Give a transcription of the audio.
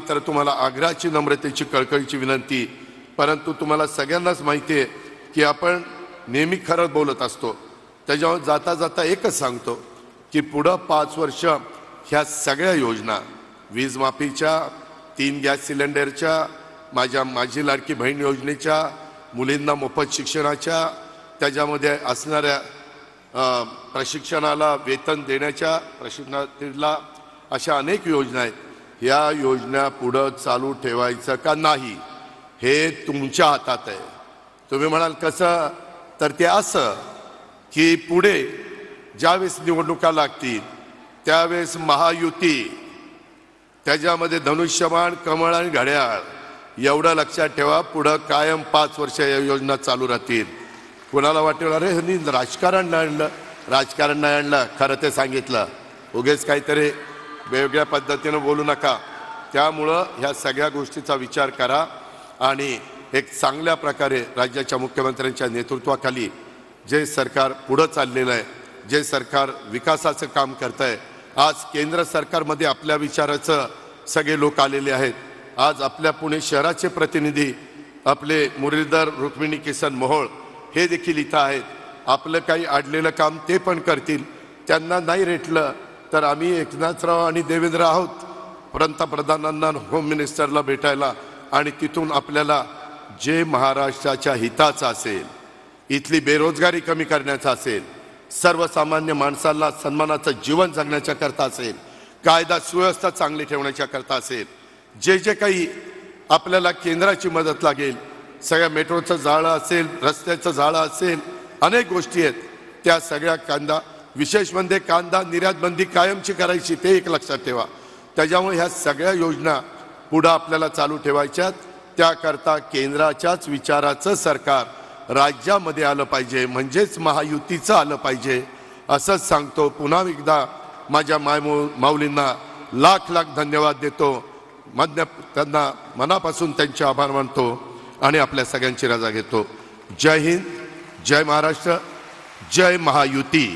मात्र तुम्हाला आग्रहाची नम्रतेची कळकळीची विनंती, परंतु तुम्हाला सगळ्यांनाच माहिती आहे की आपण नेहमी खरं बोलत असतो। त्याच्यावर जाता जाता एकच सांगतो की पुढं 5 वर्ष ह्या सगळ्या योजना, वीज माफीच्या, 3 गॅस सिलेंडरच्या, माझी लाडकी बहीण योजनेच्या, मुलींना मोफत शिक्षणाच्या, त्याच्यामध्ये असणाऱ्या प्रशिक्षणाला वेतन देण्याच्या, प्रशिक्षणाला, अशा अनेक योजना आहेत। या योजना पुढं चालू ठेवायचं का नाही हे तुमच्या हातात आहे। तुम्ही म्हणाल कसं, तर ते असं की पुढे ज्यावेळेस निवडणुका लागतील त्यावेळेस महायुती, त्याच्यामध्ये धनुष्यबाण, कमळ आणि घड्याळ, एवढं लक्षात ठेवा। पुढं कायम 5 वर्ष या योजना चालू राहतील। कोणाला वाटेल अरे ह्यांनी राजकारण नाही आणलं, राजकारण नाही आणलं, खरं ते सांगितलं, उगेच काहीतरी वेगळ्या पद्धतीनं बोलू नका। त्यामुळं ह्या सगळ्या गोष्टीचा विचार करा आणि एक चांगल्या प्रकारे राज्याच्या मुख्यमंत्र्यांच्या नेतृत्वाखाली जे सरकार पुढं चाललेलं आहे, जे सरकार विकासाचं काम करत आहे, आज केंद्र सरकारमध्ये आपल्या विचाराचं सगळे लोक आलेले आहेत। आज आपल्या पुणे शहराचे प्रतिनिधी आपले मुरलीधर रुक्मिणी किसन मोहोळ हे देखील इथं आहेत। आपलं काही अडलेलं काम ते पण करतील। त्यांना नाही रेटलं तर आम्ही एकनाथराव आणि देवेंद्र आहोत पंतप्रधानांना, होम मिनिस्टरला भेटायला, आणि तिथून आपल्याला जे महाराष्ट्राच्या हिताचं असेल, इथली बेरोजगारी कमी करण्याचं असेल, सर्वसामान्य माणसाला सन्मानाचं जीवन जगण्याच्या करता असेल, कायदा सुव्यवस्था चांगली ठेवण्याच्या करता असेल, जे जे काही आपल्याला केंद्राची मदत लागेल, सगळ्या मेट्रोचं जाळं असेल, रस्त्याचं जाळं असेल, अनेक गोष्टी आहेत, त्या सगळ्या कांदा, विशेष म्हणजे कांदा निर्यात बंदी कायमची करायची, ते एक लक्षात ठेवा। त्याच्यामुळे ह्या सगळ्या योजना पुढं आपल्याला चालू ठेवायच्यात। त्याकरता केंद्राच्याच विचाराचं सरकार राज्यामध्ये आलं पाहिजे, म्हणजेच महायुतीचं आलं पाहिजे, असंच सांगतो। पुन्हा एकदा माझ्या माऊलींना लाख लाख धन्यवाद देतो, त्यांना मनापासून त्यांचे आभार मानतो आणि आपल्या सगळ्यांची रजा घेतो। जय हिंद, जय महाराष्ट्र, जय महायुती।